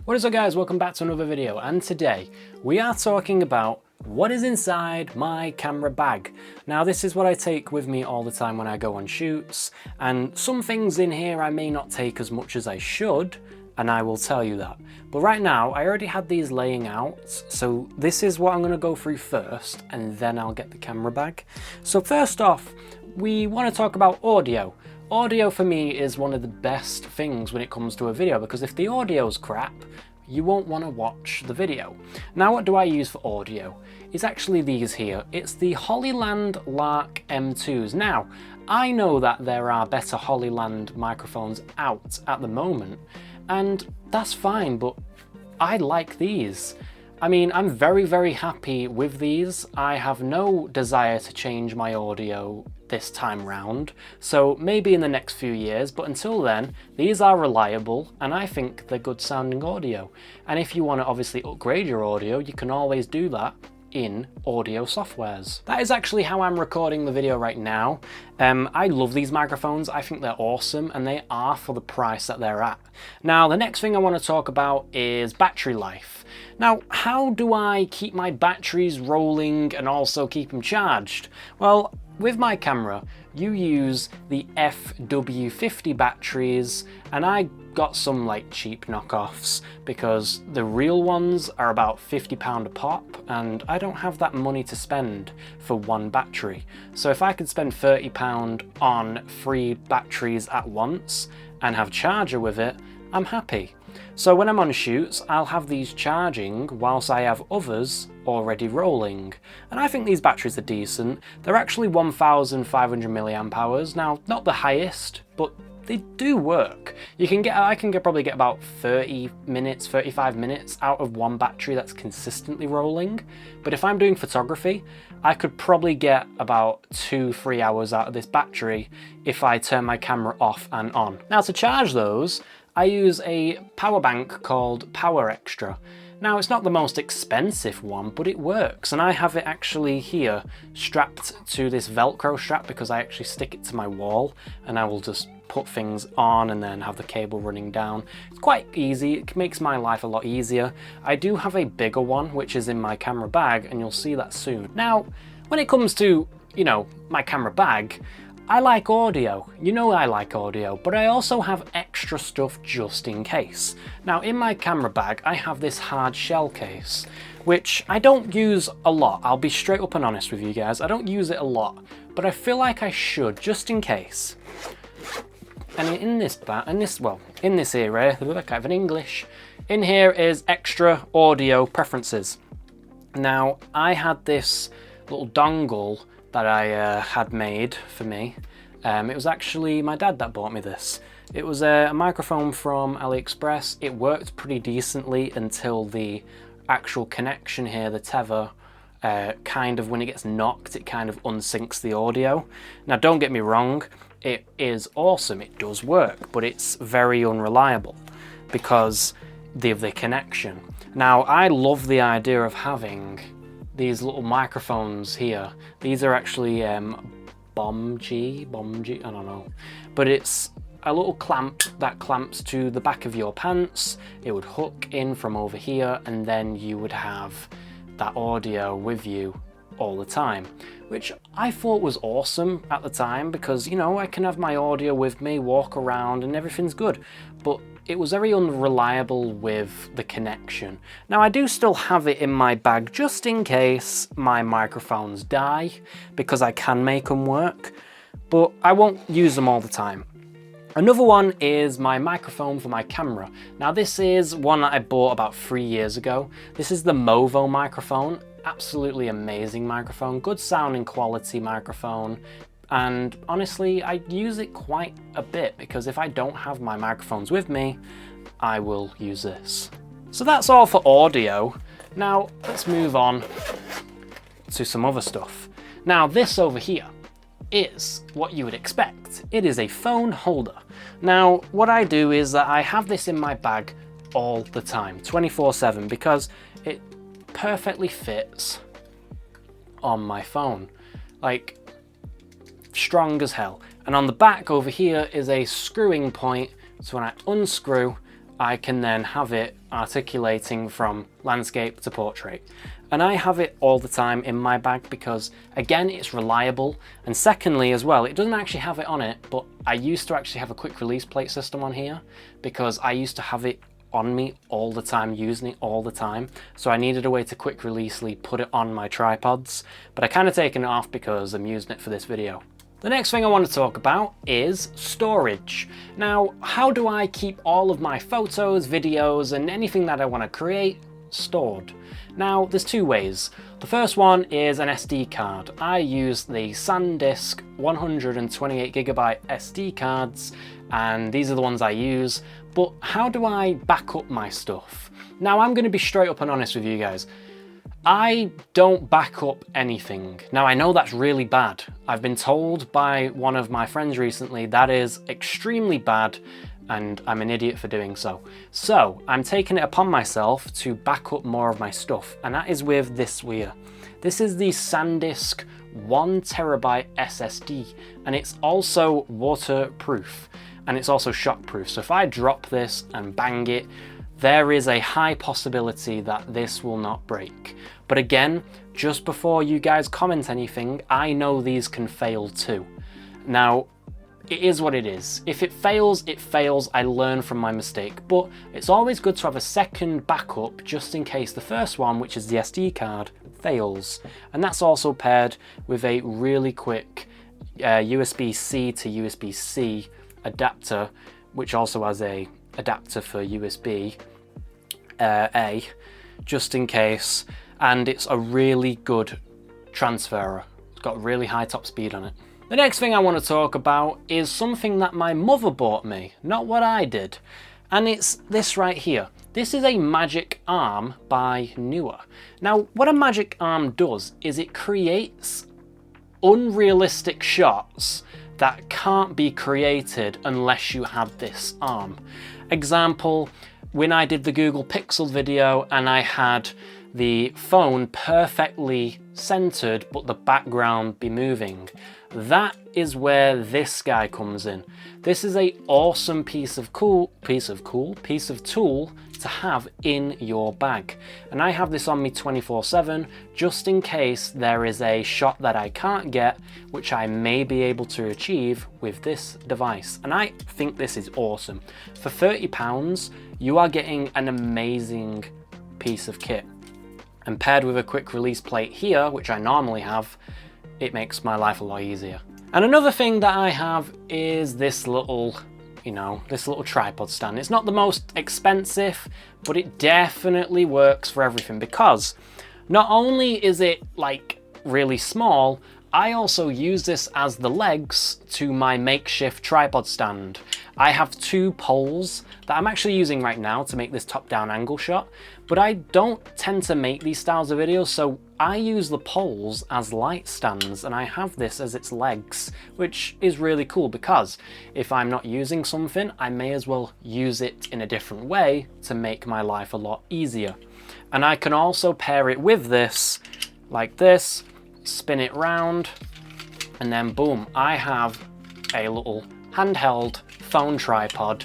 What is up guys, welcome back to another video, and today we are talking about what is inside my camera bag. Now this is what I take with me all the time when I go on shoots, and some things in here I may not take as much as I should, and I will tell you that. But right now I already had these laying out, so this is what I'm going to go through first, and then I'll get the camera bag. So first off, we want to talk about audio. Audio for me is one of the best things when it comes to a video, because if the audio's crap, you won't want to watch the video. Now what do I use for audio? It's actually these here. It's the Hollyland Lark M2s. Now, I know that there are better Hollyland microphones out at the moment, and that's fine, but I like these. I mean, I'm very happy with these. I have no desire to change my audio this time round, so maybe in the next few years, but until then, these are reliable and I think they're good sounding audio. And if you want to obviously upgrade your audio, you can always do that in audio softwares. That is actually how I'm recording the video right now. I love these microphones. I think they're awesome, and they are for the price that they're at. Now, the next thing I want to talk about is battery life. Now, how do I keep my batteries rolling and also keep them charged? Well, with my camera, you use the FW50 batteries, and I got some like cheap knockoffs because the real ones are about £50 a pop, and I don't have that money to spend for one battery. So if I could spend £30 on 3 batteries at once and have charger with it, I'm happy. So when I'm on shoots, I'll have these charging whilst I have others already rolling. And I think these batteries are decent. They're actually 1500 milliamp hours. Now, not the highest, but they do work. I can probably get about 30 minutes, 35 minutes out of one battery that's consistently rolling. But if I'm doing photography, I could probably get about 2-3 hours out of this battery if I turn my camera off and on. Now to charge those, I use a power bank called Power Extra. Now it's not the most expensive one, but it works, and I have it actually here strapped to this Velcro strap because I actually stick it to my wall, and I will just put things on and then have the cable running down. It's quite easy, it makes my life a lot easier. I do have a bigger one which is in my camera bag, and you'll see that soon. Now when it comes to, you know, my camera bag, I like audio. You know I like audio, but I also have extra stuff just in case. Now in my camera bag, I have this hard shell case, which I don't use a lot. I'll be straight up and honest with you guys. I don't use it a lot, but I feel like I should just in case. And in this area, kind of in English, in here is extra audio preferences. Now I had this little dongle that I had made for me. It was actually my dad that bought me this. It was a microphone from AliExpress. It worked pretty decently until the actual connection here, the tether, kind of when it gets knocked, it kind of unsyncs the audio. Now don't get me wrong, it is awesome, it does work, but it's very unreliable because of the connection. Now I love the idea of having these little microphones here. These are actually Bomg, I don't know. But it's a little clamp that clamps to the back of your pants. It would hook in from over here, and then you would have that audio with you all the time, which I thought was awesome at the time because, you know, I can have my audio with me, walk around, and everything's good. But it was very unreliable with the connection. Now I do still have it in my bag just in case my microphones die, because I can make them work, but I won't use them all the time. Another one is my microphone for my camera. Now this is one that I bought about 3 years ago. This is the Movo microphone. Absolutely amazing microphone, good sounding quality microphone. And honestly, I use it quite a bit because if I don't have my microphones with me, I will use this. So that's all for audio. Now let's move on to some other stuff. Now this over here is what you would expect. It is a phone holder. Now what I do is that I have this in my bag all the time, 24/7, because it perfectly fits on my phone. Like, strong as hell. And on the back over here is a screwing point, so when I unscrew, I can then have it articulating from landscape to portrait. And I have it all the time in my bag because, again, it's reliable. And secondly as well, it doesn't actually have it on it, but I used to actually have a quick release plate system on here because I used to have it on me all the time, using it all the time. So I needed a way to quick releasely put it on my tripods, but I kind of taken it off because I'm using it for this video. The next thing I want to talk about is storage. Now, how do I keep all of my photos, videos, and anything that I want to create stored? Now, there's two ways. The first one is an SD card. I use the SanDisk 128GB SD cards, and these are the ones I use. But how do I back up my stuff? Now, I'm going to be straight up and honest with you guys. I don't back up anything. Now, I know that's really bad. I've been told by one of my friends recently that is extremely bad, and I'm an idiot for doing so. So I'm taking it upon myself to back up more of my stuff, and that is with this here. This is the SanDisk 1TB SSD, and it's also waterproof, and it's also shockproof. So if I drop this and bang it, there is a high possibility that this will not break. But again, just before you guys comment anything, I know these can fail too. Now, it is what it is. If it fails, it fails. I learn from my mistake. But it's always good to have a second backup just in case the first one, which is the SD card, fails. And that's also paired with a really quick USB-C to USB-C adapter, which also has a adapter for USB A, just in case. And it's a really good transferer. It's got really high top speed on it. The next thing I want to talk about is something that my mother bought me, not what I did. And it's this right here. This is a Magic Arm by Neewer. Now, what a Magic Arm does is it creates unrealistic shots that can't be created unless you have this arm. Example, when I did the Google Pixel video and I had the phone perfectly centered but the background be moving. That is where this guy comes in. This is a awesome piece of tool to have in your bag. And I have this on me 24/7 just in case there is a shot that I can't get, which I may be able to achieve with this device. And I think this is awesome. For £30, you are getting an amazing piece of kit. And paired with a quick release plate here, which I normally have, it makes my life a lot easier. And another thing that I have is this little, this little tripod stand. It's not the most expensive, but it definitely works for everything because not only is it like really small, I also use this as the legs to my makeshift tripod stand. I have two poles that I'm actually using right now to make this top-down angle shot, but I don't tend to make these styles of videos, so I use the poles as light stands and I have this as its legs, which is really cool because if I'm not using something, I may as well use it in a different way to make my life a lot easier. And I can also pair it with this, like this, spin it round, and then boom, I have a little handheld phone tripod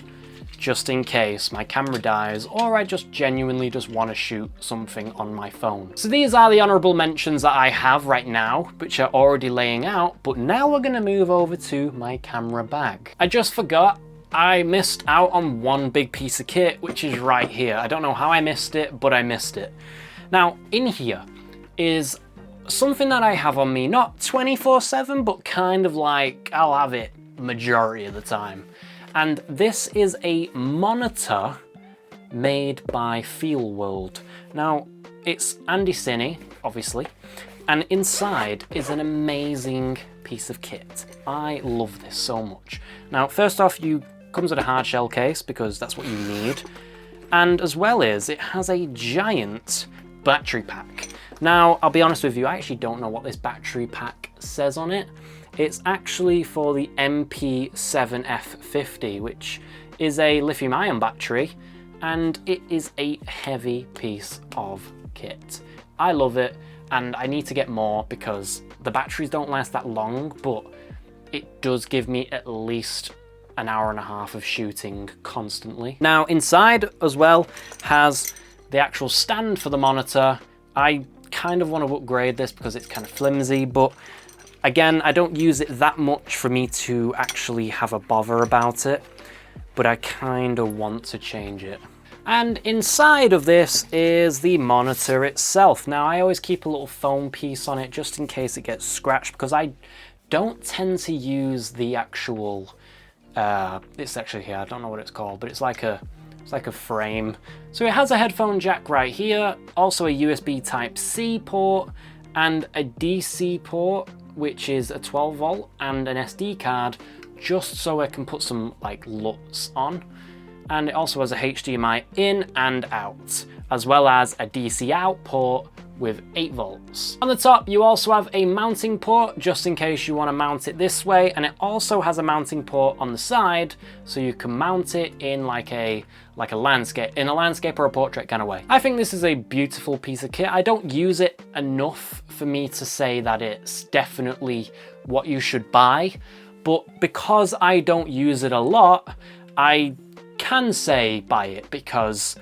just in case my camera dies or I just genuinely just want to shoot something on my phone. So these are the honorable mentions that I have right now, which are already laying out, but now we're going to move over to my camera bag. I just forgot, I missed out on one big piece of kit, which is right here. I don't know how I missed it, but I missed it. Now, in here is something that I have on me, not 24/7, but kind of like I'll have it majority of the time. And this is a monitor made by FeelWorld. Now, it's Andy Cine, obviously, and inside is an amazing piece of kit. I love this so much. Now, first off, comes with a hard shell case because that's what you need. And as well as it has a giant battery pack. Now, I'll be honest with you, I actually don't know what this battery pack says on it. It's actually for the MP7F50, which is a lithium-ion battery, and it is a heavy piece of kit. I love it, and I need to get more because the batteries don't last that long, but it does give me at least an hour and a half of shooting constantly. Now inside as well has the actual stand for the monitor. I kind of want to upgrade this because it's kind of flimsy, but again, I don't use it that much for me to actually have a bother about it, but I kind of want to change it. And inside of this is the monitor itself. Now I always keep a little foam piece on it just in case it gets scratched, because I don't tend to use the actual, it's actually here, I don't know what it's called, but it's like a frame. So it has a headphone jack right here, also a USB Type-C port and a DC port, which is a 12 volt, and an SD card, just so I can put some like LUTs on. And it also has a HDMI in and out, as well as a DC out port with 8 volts. On the top, you also have a mounting port, just in case you want to mount it this way, and it also has a mounting port on the side, so you can mount it in like a landscape or a portrait kind of way. I think this is a beautiful piece of kit. I don't use it enough for me to say that it's definitely what you should buy, but because I don't use it a lot, I can say buy it, because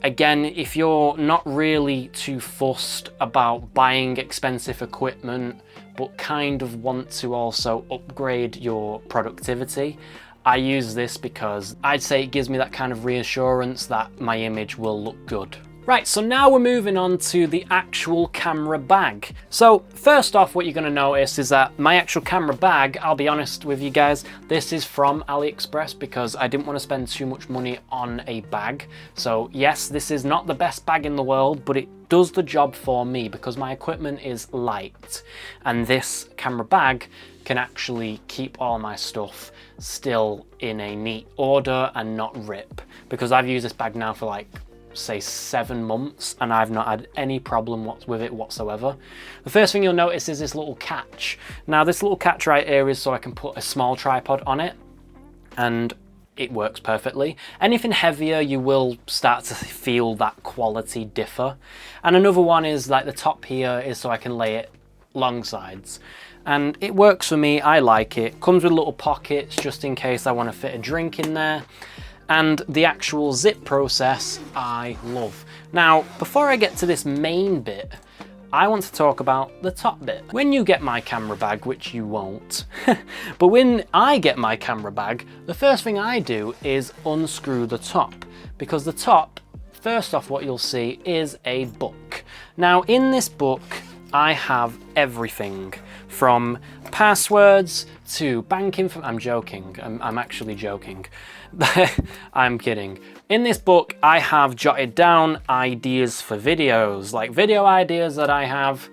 again, if you're not really too fussed about buying expensive equipment, but kind of want to also upgrade your productivity, I use this because I'd say it gives me that kind of reassurance that my image will look good. Right, so now we're moving on to the actual camera bag. So first off, what you're going to notice is that my actual camera bag, I'll be honest with you guys, this is from AliExpress because I didn't want to spend too much money on a bag. So yes, this is not the best bag in the world, but it does the job for me because my equipment is light. And this camera bag can actually keep all my stuff still in a neat order and not rip. Because I've used this bag now for like, say 7 months, and I've not had any problem with it whatsoever. The first thing you'll notice is this little catch. Now this little catch right here is so I can put a small tripod on it, and it works perfectly. Anything heavier, you will start to feel that quality differ. And another one is like the top here is so I can lay it long sides. And it works for me, I like it. Comes with little pockets just in case I want to fit a drink in there. And the actual zip process I love. Now, before I get to this main bit, I want to talk about the top bit. When you get my camera bag, which you won't, but when I get my camera bag, the first thing I do is unscrew the top, because the top, first off, what you'll see is a book. Now, in this book, I have everything from passwords to bank info. I'm joking. I'm actually joking. I'm kidding. In this book, I have jotted down ideas for videos, like video ideas that I have.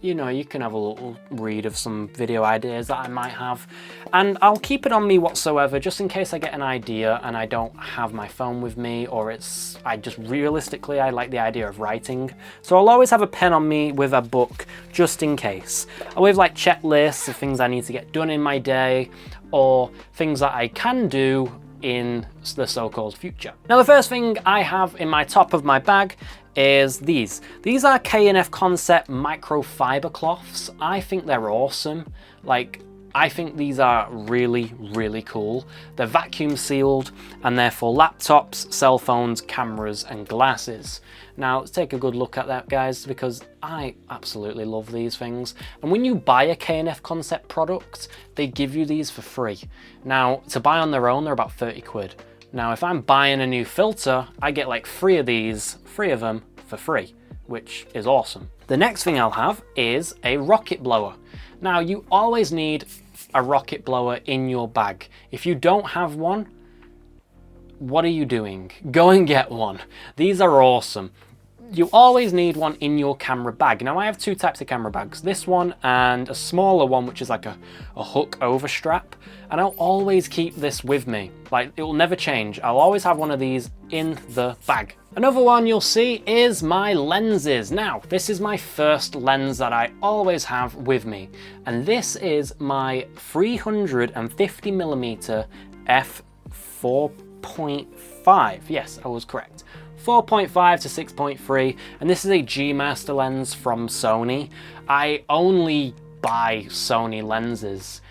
You know, you can have a little read of some video ideas that I might have, and I'll keep it on me whatsoever, just in case I get an idea and I don't have my phone with me, or I like the idea of writing. So I'll always have a pen on me with a book, just in case. I'll have like checklists of things I need to get done in my day, or things that I can do in the so-called future. Now, the first thing I have in my top of my bag is these. These are K&F Concept microfiber cloths. I think they're awesome. Like, I think these are really, really cool. They're vacuum sealed and they're for laptops, cell phones, cameras, and glasses. Now, let's take a good look at that, guys, because I absolutely love these things. And when you buy a K&F Concept product, they give you these for free. Now, to buy on their own, they're about 30 quid. Now, if I'm buying a new filter, I get like 3 of them for free, which is awesome. The next thing I'll have is a rocket blower. Now, you always need a rocket blower in your bag. If you don't have one, what are you doing? Go and get one. These are awesome. You always need one in your camera bag. Now, I have 2 types of camera bags, this one and a smaller one, which is like a hook over strap. And I'll always keep this with me. Like, it will never change. I'll always have one of these in the bag. Another one you'll see is my lenses. Now, this is my first lens that I always have with me. And this is my 350mm f4.5. Yes, I was correct. 4.5 to 6.3, and this is a G Master lens from Sony. I only buy Sony lenses.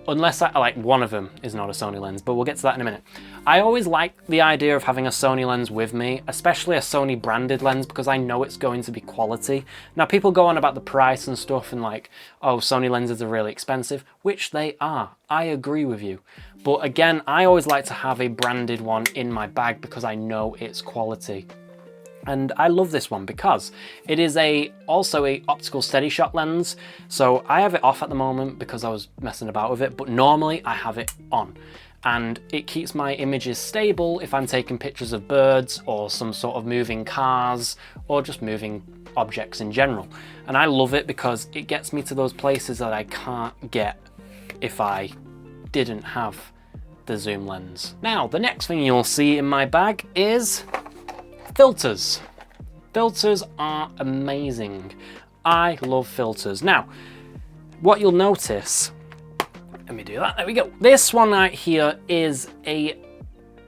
unless like one of them is not a Sony lens, but we'll get to that in a minute. I always like the idea of having a Sony lens with me, especially a Sony branded lens, because I know it's going to be quality. Now people go on about the price and stuff and like, oh, Sony lenses are really expensive, which they are. I agree with you. But again, I always like to have a branded one in my bag because I know it's quality. And I love this one because it is also a optical steady shot lens. So I have it off at the moment because I was messing about with it, but normally I have it on. And it keeps my images stable if I'm taking pictures of birds or some sort of moving cars or just moving objects in general. And I love it because it gets me to those places that I can't get if I didn't have the zoom lens. Now, the next thing you'll see in my bag is filters. Filters are amazing. I love filters. Now, what you'll notice, let me do that, there we go. This one right here is a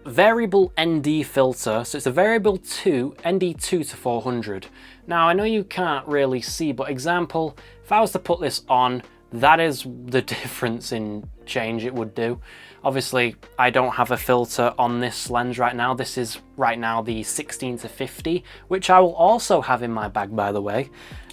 variable ND filter. So it's a variable ND2 to 400. Now, I know you can't really see, but example, if I was to put this on, that is the difference in change it would do. Obviously, I don't have a filter on this lens right now. This is right now the 16 to 50, which I will also have in my bag, by the way.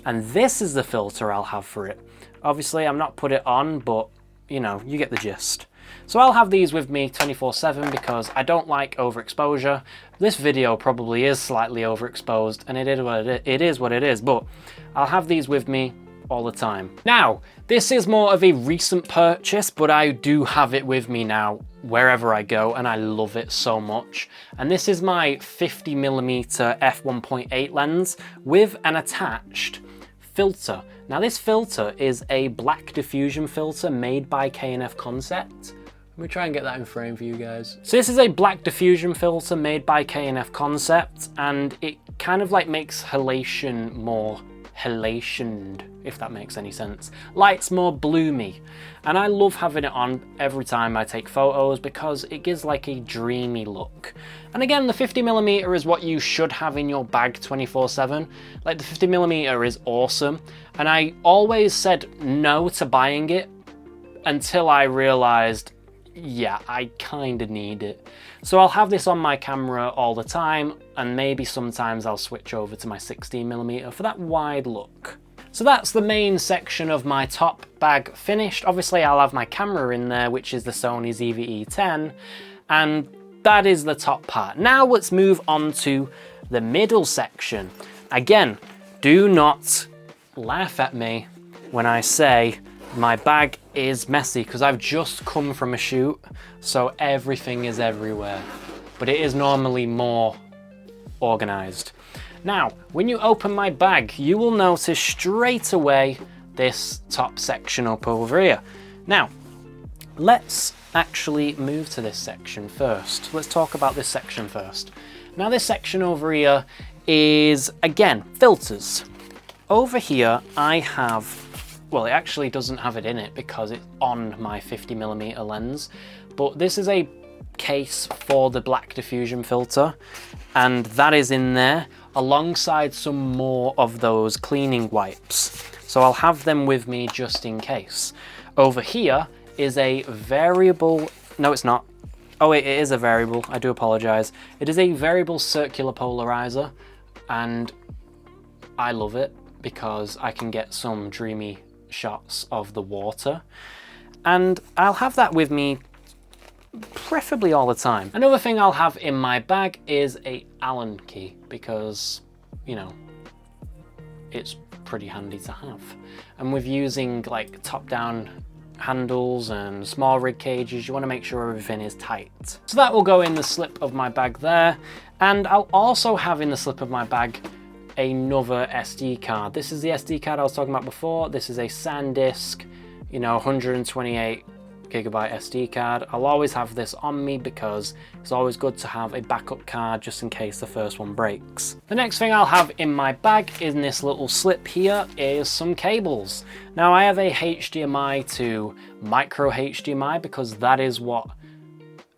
And this is the filter I'll have for it. Obviously, I'm not put it on, but you know, you get the gist. So I'll have these with me 24/7 because I don't like overexposure. This video probably is slightly overexposed, and it is what it is, but I'll have these with me all the time. Now, this is more of a recent purchase, but I do have it with me now wherever I go, and I love it so much. And this is my 50mm f1.8 lens with an attached filter. Now, this filter is a black diffusion filter made by K&F Concept. Let me try and get that in frame for you guys. So this is a black diffusion filter made by K&F Concept, and it kind of like makes halation more halationed, if that makes any sense. Light's more bloomy, and I love having it on every time I take photos because it gives like a dreamy look. And again, the 50mm is what you should have in your bag 24/7. Like, the 50mm is awesome, and I always said no to buying it until I realized, yeah, I kind of need it. So I'll have this on my camera all the time, and maybe sometimes I'll switch over to my 16mm for that wide look. So that's the main section of my top bag finished. Obviously, I'll have my camera in there, which is the Sony ZV-E10, and that is the top part. Now let's move on to the middle section. Again, do not laugh at me when I say my bag is messy, because I've just come from a shoot, so everything is everywhere, but it is normally more organized. Now, when you open my bag, you will notice straight away this top section up over here. Now, let's actually move to this section first. Let's talk about this section first. Now, this section over here is, again, filters. Over here, I have, well, it actually doesn't have it in it because it's on my 50mm lens, but this is a case for the black diffusion filter, and that is in there alongside some more of those cleaning wipes. So I'll have them with me just in case. Over here is a variable, no it's not, oh it is a variable, I do apologize. It is a variable circular polarizer, and I love it because I can get some dreamy shots of the water, and I'll have that with me preferably all the time. Another thing I'll have in my bag is a Allen key because, you know, it's pretty handy to have. And with using like top-down handles and small rig cages, you want to make sure everything is tight. So that will go in the slip of my bag there, and I'll also have in the slip of my bag another SD card. This is the SD card I was talking about before. This is a SanDisk, you know, 128 gigabyte SD card. I'll always have this on me because it's always good to have a backup card just in case the first one breaks. The next thing I'll have in my bag in this little slip here is some cables. Now, I have a HDMI to micro HDMI because that is what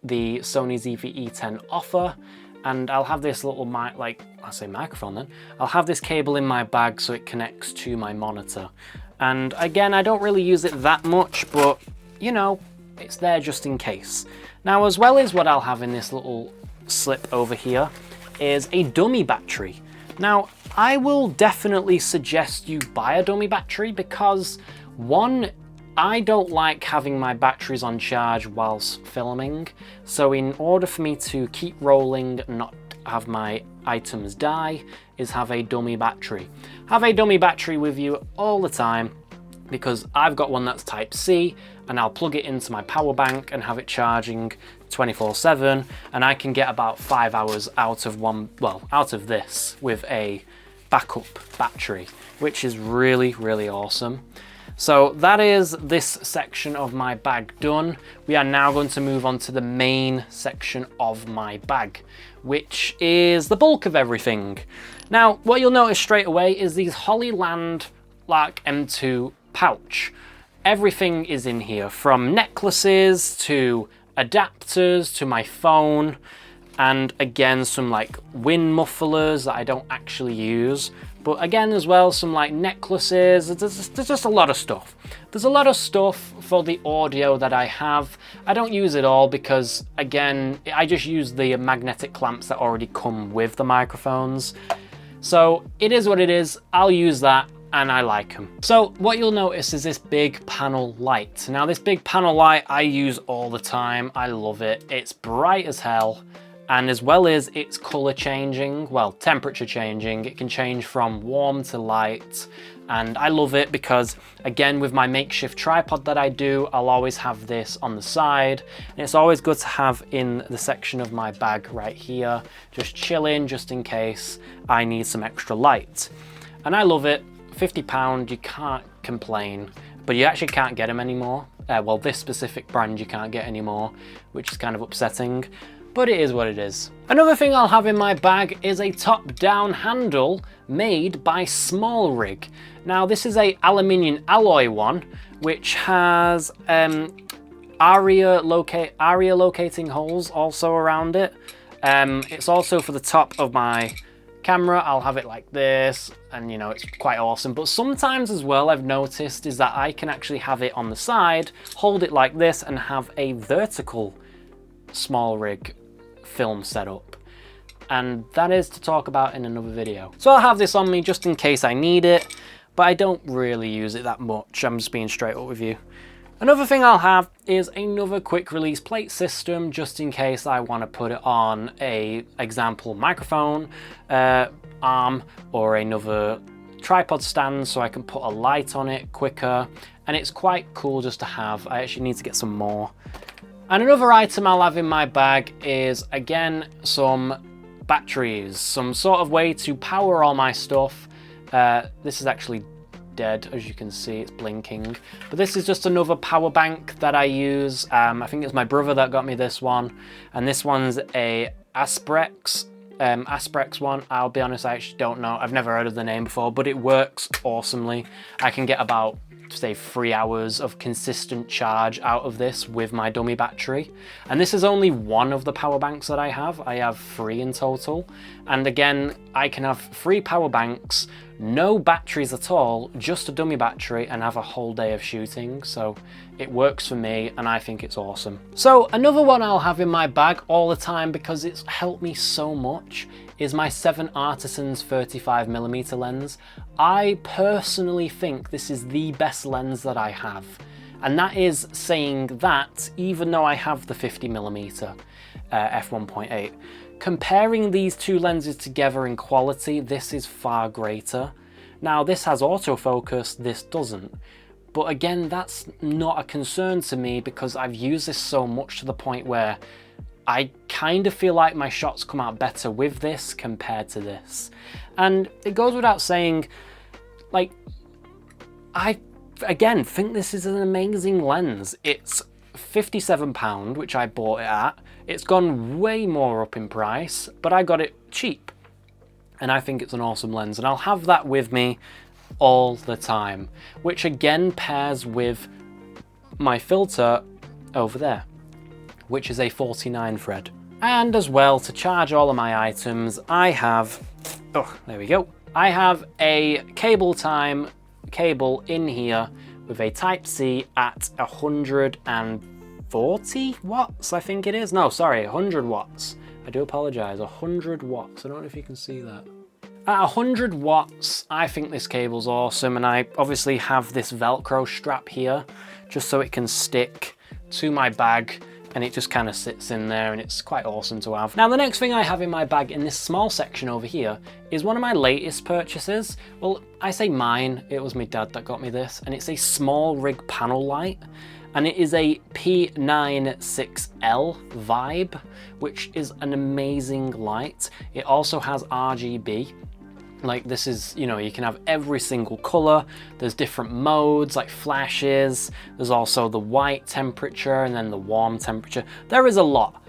the Sony ZV-E10 offer, and I'll have this little microphone then. I'll have this cable in my bag so it connects to my monitor. And again, I don't really use it that much, but you know, it's there just in case. Now, as well as what I'll have in this little slip over here is a dummy battery. Now, I will definitely suggest you buy a dummy battery because, one, I don't like having my batteries on charge whilst filming. So in order for me to keep rolling and not have my items die, is have a dummy battery. Have a dummy battery with you all the time, because I've got one that's type C and I'll plug it into my power bank and have it charging 24/7, and I can get about 5 hours out of this with a backup battery, which is really, really awesome. So that is this section of my bag done. We are now going to move on to the main section of my bag, which is the bulk of everything. Now, what you'll notice straight away is these Hollyland Lark M2 pouch. Everything is in here, from necklaces to adapters to my phone, and again some like wind mufflers that I don't actually use, but again as well some like necklaces. There's just a lot of stuff. There's a lot of stuff for the audio that I have. I don't use it all because, again, I just use the magnetic clamps that already come with the microphones. So it is what it is. I'll use that, and I like them. So what you'll notice is this big panel light. Now, this big panel light I use all the time. I love it. It's bright as hell. And as well as it's color changing, well, temperature changing, it can change from warm to light. And I love it because, again, with my makeshift tripod that I do, I'll always have this on the side. And it's always good to have in the section of my bag right here, just chilling, just in case I need some extra light. And I love it. £50, you can't complain, but you actually can't get them anymore. Well, this specific brand you can't get anymore, which is kind of upsetting. But it is what it is. Another thing I'll have in my bag is a top-down handle made by SmallRig. Now, this is a aluminium alloy one, which has ARIA locating holes also around it. It's also for the top of my camera. I'll have it like this, and you know, it's quite awesome. But sometimes as well, I've noticed is that I can actually have it on the side, hold it like this, and have a vertical SmallRig film setup, and that is to talk about in another video. So I'll have this on me just in case I need it, but I don't really use it that much. I'm just being straight up with you. Another thing I'll have is another quick release plate system, just in case I want to put it on a example microphone arm or another tripod stand, so I can put a light on it quicker, and it's quite cool just to have. I actually need to get some more. And another item I'll have in my bag is, again, some batteries, some sort of way to power all my stuff. This is actually dead, as you can see, it's blinking. But this is just another power bank that I use. I think it's my brother that got me this one. And this one's a Asprex one. I'll be honest, I actually don't know. I've never heard of the name before, but it works awesomely. I can get about, say, 3 hours of consistent charge out of this with my dummy battery. And this is only one of the power banks that I have. I have 3 in total. And again, I can have 3 power banks, no batteries at all, just a dummy battery, and have a whole day of shooting. So it works for me, and I think it's awesome. So another one I'll have in my bag all the time, because it's helped me so much, is my 7 Artisans 35mm lens. I personally think this is the best lens that I have. And that is saying that, even though I have the 50mm f1.8, comparing these two lenses together in quality, this is far greater. Now, this has autofocus, this doesn't. But again, that's not a concern to me, because I've used this so much to the point where I kind of feel like my shots come out better with this compared to this. And it goes without saying, like, I, again, think this is an amazing lens. It's £57, which I bought it at. It's gone way more up in price, but I got it cheap. And I think it's an awesome lens, and I'll have that with me all the time, which again pairs with my filter over there, which is a 49 thread. And as well, to charge all of my items, I have, oh, there we go. I have a cable in here with a Type-C at 150 40 watts, I think it is. No, sorry, 100 watts. I do apologize, 100 watts. I don't know if you can see that. At 100 watts, I think this cable's awesome, and I obviously have this Velcro strap here just so it can stick to my bag, and it just kind of sits in there, and it's quite awesome to have. Now, the next thing I have in my bag in this small section over here is one of my latest purchases. Well, I say mine, it was my dad that got me this, and it's a small rig panel light, and it is a P96L Vibe, which is an amazing light. It also has RGB. Like, this is, you know, you can have every single color. There's different modes like flashes. There's also the white temperature and then the warm temperature. There is a lot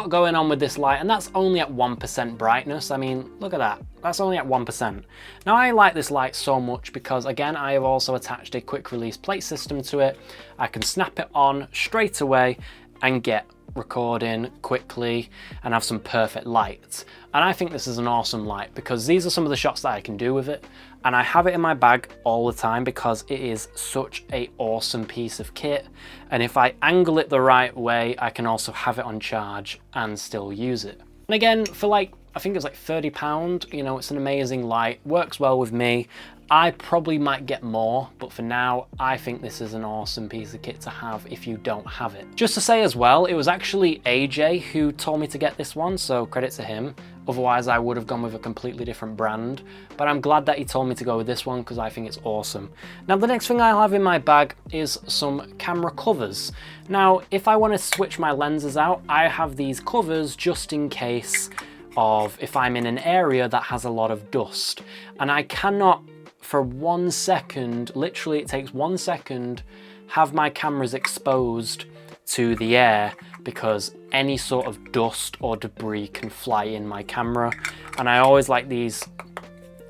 going on with this light, and that's only at 1% brightness. I mean, look at that. That's only at 1%. Now, I like this light so much because, again, I have also attached a quick release plate system to it. I can snap it on straight away and get recording quickly and have some perfect light. And I think this is an awesome light because these are some of the shots that I can do with it, and I have it in my bag all the time because it is such a awesome piece of kit. And if I angle it the right way, I can also have it on charge and still use it. And again, for like, I think it's like £30, you know, it's an amazing light, works well with me. I probably might get more, but for now, I think this is an awesome piece of kit to have if you don't have it. Just to say as well, it was actually AJ who told me to get this one, so credit to him. Otherwise, I would have gone with a completely different brand, but I'm glad that he told me to go with this one because I think it's awesome. Now, the next thing I'll have in my bag is some camera covers. Now, if I want to switch my lenses out, I have these covers just in case of if I'm in an area that has a lot of dust, and I cannot for 1 second, literally it takes 1 second, have my cameras exposed to the air because any sort of dust or debris can fly in my camera. And I always like these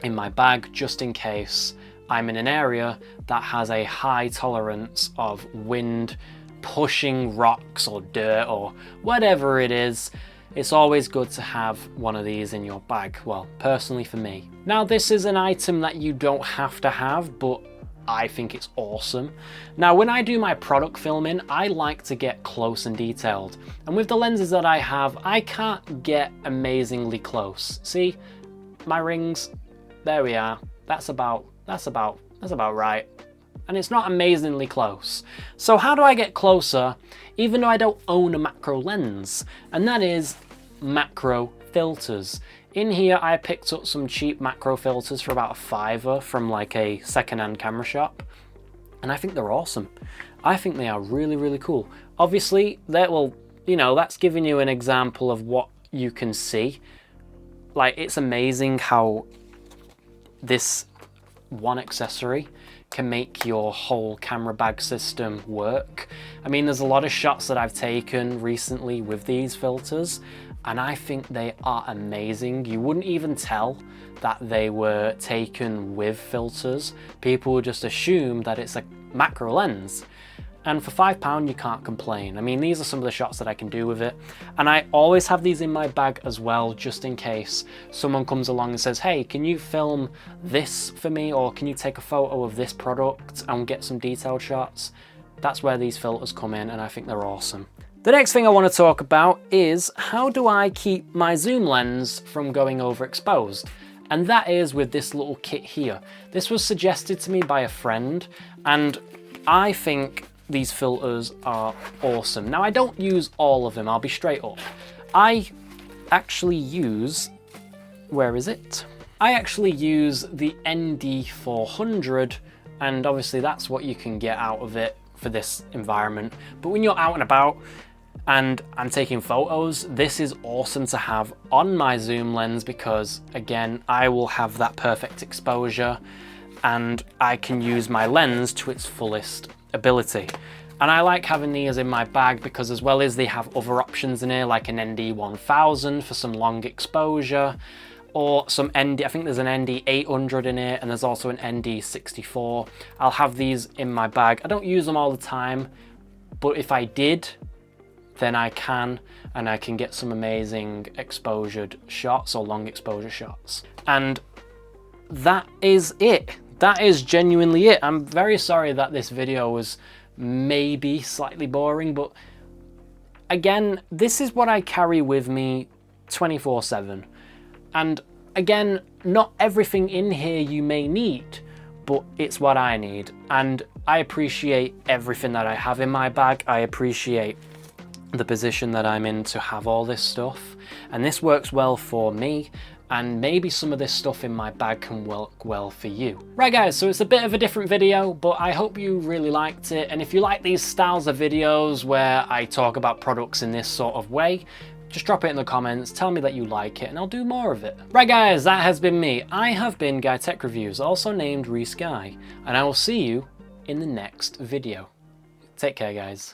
in my bag just in case I'm in an area that has a high tolerance of wind pushing rocks or dirt or whatever it is. It's always good to have one of these in your bag, well, personally for me. Now, this is an item that you don't have to have, but I think it's awesome. Now, when I do my product filming, I like to get close and detailed. And with the lenses that I have, I can't get amazingly close. See, my rings, there we are. That's about right. And it's not amazingly close. So how do I get closer, even though I don't own a macro lens? And that is macro filters. In here, I picked up some cheap macro filters for about £5 from like a secondhand camera shop. And I think they're awesome. I think they are really, really cool. Obviously, that will, you know, that's giving you an example of what you can see. Like, it's amazing how this one accessory can make your whole camera bag system work. I mean, there's a lot of shots that I've taken recently with these filters, and I think they are amazing. You wouldn't even tell that they were taken with filters. People would just assume that it's a macro lens. And for £5, you can't complain. I mean, these are some of the shots that I can do with it. And I always have these in my bag as well, just in case someone comes along and says, hey, can you film this for me? Or can you take a photo of this product and get some detailed shots? That's where these filters come in, and I think they're awesome. The next thing I want to talk about is how do I keep my zoom lens from going overexposed? And that is with this little kit here. This was suggested to me by a friend, and I think these filters are awesome. Now, I don't use all of them, I'll be straight up. I actually use, where is it? I actually use the ND400, and obviously that's what you can get out of it for this environment. But when you're out and about and I'm taking photos, this is awesome to have on my zoom lens because, again, I will have that perfect exposure and I can use my lens to its fullest ability. And I like having these in my bag because, as well as they have other options in here, like an ND1000 for some long exposure, or some I think there's an ND800 in here, and there's also an ND64. I'll have these in my bag. I don't use them all the time, but if I did, then I can, and I can get some amazing exposured shots or long exposure shots. And that is it. That is genuinely it. I'm very sorry that this video was maybe slightly boring, but again, this is what I carry with me 24/7. And again, not everything in here you may need, but it's what I need. And I appreciate everything that I have in my bag. I appreciate the position that I'm in to have all this stuff. And this works well for me. And maybe some of this stuff in my bag can work well for you. Right guys, so it's a bit of a different video, but I hope you really liked it. And if you like these styles of videos where I talk about products in this sort of way, just drop it in the comments, tell me that you like it, and I'll do more of it. Right guys, that has been me. I have been Guy Tech Reviews, also named Reese Guy, and I will see you in the next video. Take care guys.